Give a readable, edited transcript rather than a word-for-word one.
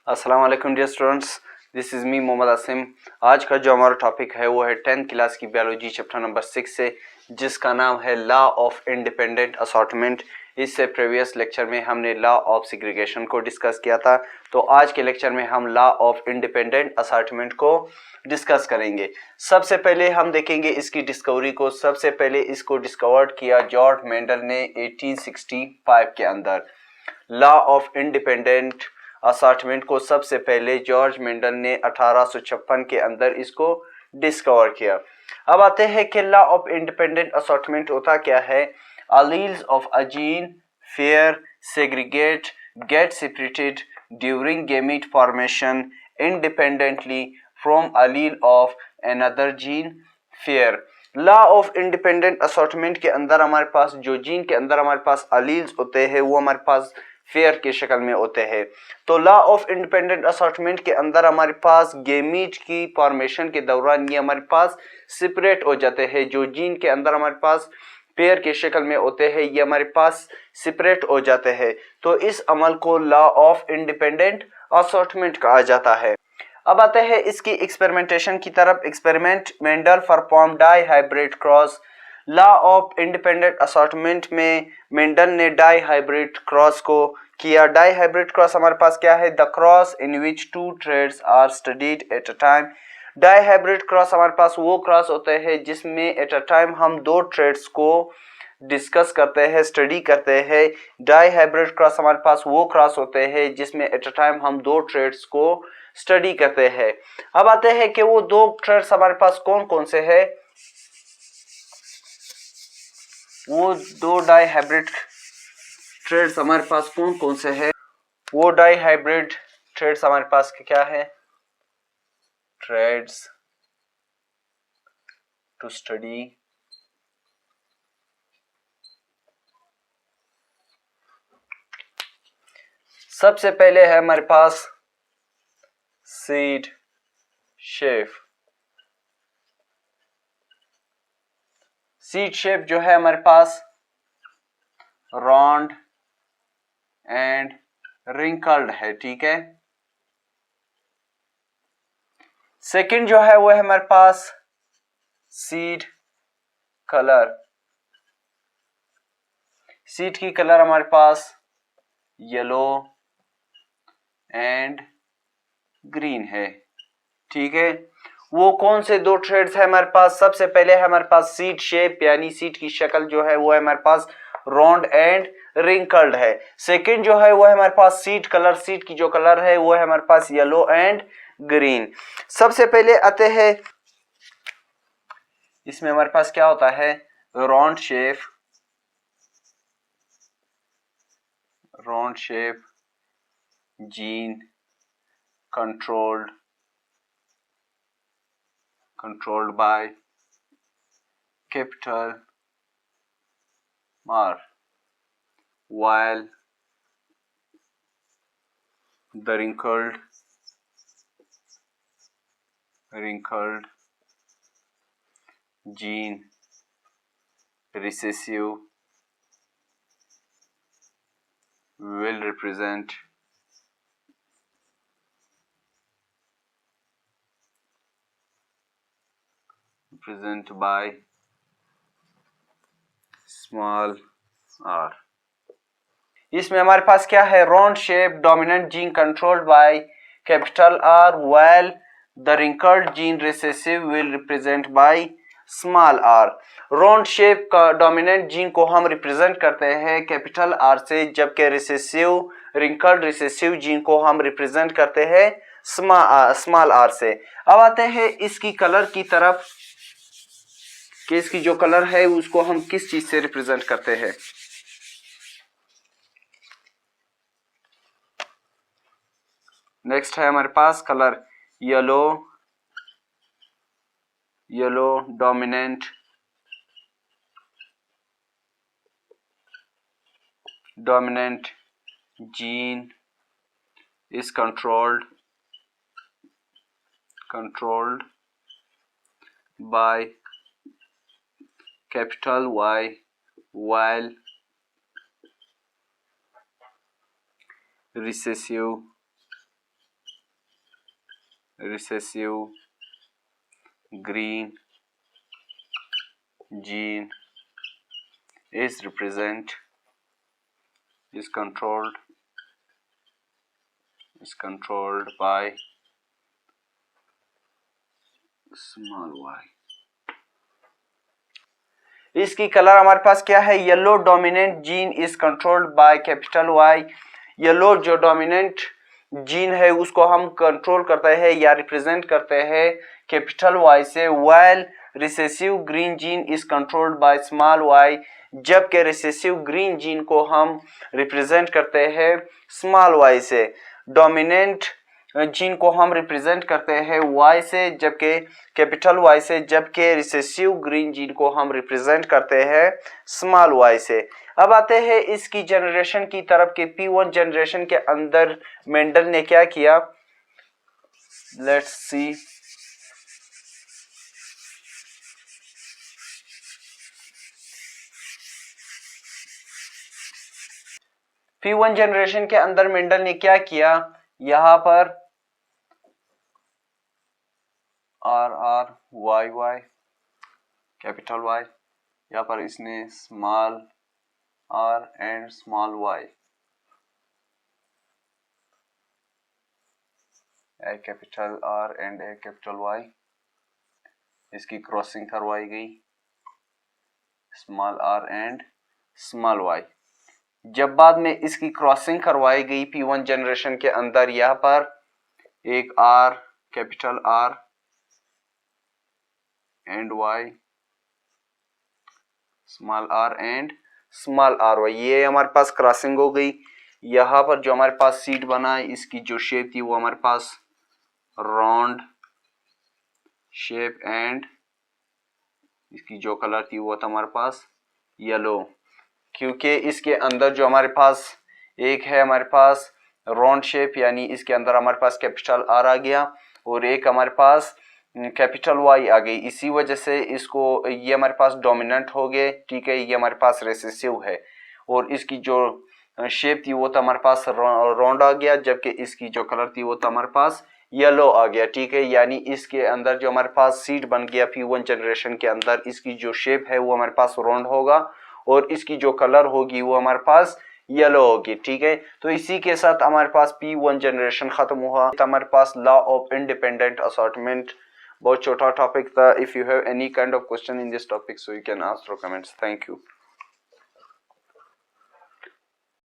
अस्सलाम वालेकुम dear students, this is me Mohammad Asim. आज का जो हमारा टॉपिक है वो है 10th क्लास की बायोलॉजी चैप्टर नंबर 6 से, जिसका नाम है लॉ ऑफ इंडिपेंडेंट असॉर्टमेंट। इससे प्रीवियस लेक्चर में हमने लॉ ऑफ सेग्रीगेशन को डिस्कस किया था, तो आज के लेक्चर में हम लॉ ऑफ इंडिपेंडेंट असॉर्टमेंट को डिस्कस करेंगे। सबसे पहले हम देखेंगे इसकी डिस्कवरी को। सबसे पहले इसको डिस्कवर्ड किया जॉर्ज मेंडल ने 1865 के अंदर। लॉ ऑफ इंडिपेंडेंट असॉर्टमेंट को सबसे पहले जॉर्ज मेंडल ने 1856 के अंदर इसको डिस्कवर किया। अब आते हैं कि लॉ ऑफ इंडिपेंडेंट असॉर्टमेंट होता क्या है। alleles of a gene pair segregate get separated during gamete formation independently from allele of another gene pair। Law of independent assortment के अंदर हमारे पास जो जीन के अंदर हमारे पास अलील्स होते हैं वो हमारे पास फेयर की शक्ल में होते हैं। तो लॉ ऑफ इंडिपेंडेंट असॉर्टमेंट के अंदर हमारे पास गेमीट की फॉर्मेशन के दौरान ये हमारे पास सेपरेट हो जाते हैं। जो जीन के अंदर हमारे पास पेयर की शक्ल में होते हैं ये हमारे पास सेपरेट हो जाते हैं। तो इस अमल को लॉ ऑफ इंडिपेंडेंट असॉर्टमेंट कहा जाता है। अब आते हैं इसकी एक्सपेरिमेंटेशन की तरफ। Experiment Mendel perform dihybrid cross. Law of independent assortment में मेंडल ने डाई हाइब्रिड क्रॉस को किया। डाई हाइब्रिड क्रॉस हमारे पास क्या है? The cross in which two traits are studied at a time. Dihybrid cross हमारे पास वो क्रॉस होते हैं जिसमें एट अ टाइम हम दो ट्रेड्स को डिस्कस करते हैं, स्टडी करते हैं। डाई हाइब्रिड क्रॉस हमारे पास वो क्रॉस होते हैं जिसमें एट अ टाइम हम दो ट्रेड्स को स्टडी करते हैं। अब आते हैं कि वो दो ट्रेड्स हमारे पास कौन कौन से हैं। वो दो डाई हाइब्रिड ट्रेड्स हमारे पास कौन कौन से हैं। वो डाई हाइब्रिड ट्रेड्स हमारे पास क्या है? ट्रेड्स टू स्टडी सबसे पहले है हमारे पास सीड शेप। सीड शेप जो है हमारे पास राउंड एंड रिंकल्ड है, ठीक है। सेकंड जो है वो है हमारे पास सीड कलर। सीड की कलर हमारे पास येलो एंड ग्रीन है, ठीक है। वो कौन से दो ट्रेड्स है हमारे पास? सबसे पहले है हमारे पास सीड शेप, यानी सीड की शक्ल जो है वो है हमारे पास राउंड एंड रिंकल्ड है। सेकंड जो है वो है हमारे पास सीड कलर। सीड की जो कलर है वो है हमारे पास येलो एंड ग्रीन। सबसे पहले आते हैं इसमें हमारे पास क्या होता है? Round shape, round shape gene controlled by capital R, while the wrinkled gene recessive will represent by small r। इसमें हमारे पास क्या है? Round shape dominant gene controlled by capital R, while the wrinkled gene recessive will represent by small R. Round shape का dominant gene को हम represent करते हैं कैपिटल आर से, जबकि रिसेसिव रिंकल्ड रिसेसिव जीन को हम रिप्रेजेंट करते हैं स्मॉल आर से। अब आते हैं इसकी कलर की तरफ कि इसकी जो कलर है उसको हम किस चीज से रिप्रेजेंट करते हैं। नेक्स्ट है हमारे पास colour yellow, dominant gene is controlled by capital Y, while recessive recessive green gene is controlled by small y। इसकी कलर हमारे पास क्या है, yellow dominant gene is controlled by capital Y. Yellow जो डोमिनेंट जीन है उसको हम control करते हैं या रिप्रेजेंट करते हैं कैपिटल वाई से, while recessive green gene is controlled by small Y, जबकि रिसेसिव ग्रीन जीन को हम रिप्रेजेंट करते हैं स्मॉल वाई से। डोमिनेंट जीन को हम रिप्रेजेंट करते हैं y से, जबकि कैपिटल Y से, जबकि रिसेसिव ग्रीन जीन को हम रिप्रेजेंट करते हैं स्मॉल y से। अब आते हैं इसकी जनरेशन की तरफ के P1 जनरेशन के अंदर मेंडल ने क्या किया, लेट्स सी। P1 जनरेशन के अंदर मेंडल ने क्या किया, यहां पर RRYY कैपिटल Y, यहाँ पर इसने small r and small y, A capital R and A capital Y, इसकी क्रॉसिंग करवाई गई small r and small y। जब बाद में इसकी क्रॉसिंग करवाई गई P1 जनरेशन के अंदर, यहाँ पर एक R capital R and y, small r and small r y, ये हमारे पास क्रॉसिंग हो गई। यहाँ पर जो हमारे पास सीट बना, इसकी जो शेप थी वो हमारे पास राउंड शेप एंड इसकी जो कलर थी वो था हमारे पास येलो, क्योंकि इसके अंदर जो हमारे पास एक है हमारे पास राउंड शेप, यानी इसके अंदर हमारे पास कैपिटल R आ गया और एक हमारे पास कैपिटल Y आ गई। इसी वजह से इसको ये हमारे पास डोमिनेंट हो गए, ठीक है। ये हमारे पास रेसेसिव है और इसकी जो शेप थी वो तो हमारे पास राउंड आ गया, जबकि इसकी जो कलर थी वो तो हमारे पास येलो आ गया, ठीक है। यानी इसके अंदर जो हमारे पास सीड बन गया P1 जनरेशन के अंदर, इसकी जो शेप है वो हमारे पास राउंड होगा और इसकी जो कलर होगी वो हमारे पास येलो होगी, ठीक है। तो इसी के साथ हमारे पास P1 जनरेशन खत्म हुआ। हमारे पास लॉ ऑफ इंडिपेंडेंट असॉर्टमेंट, बहुत छोटा टॉपिक था। If you have any kind of question in this topic, so you can ask through comments. Thank you.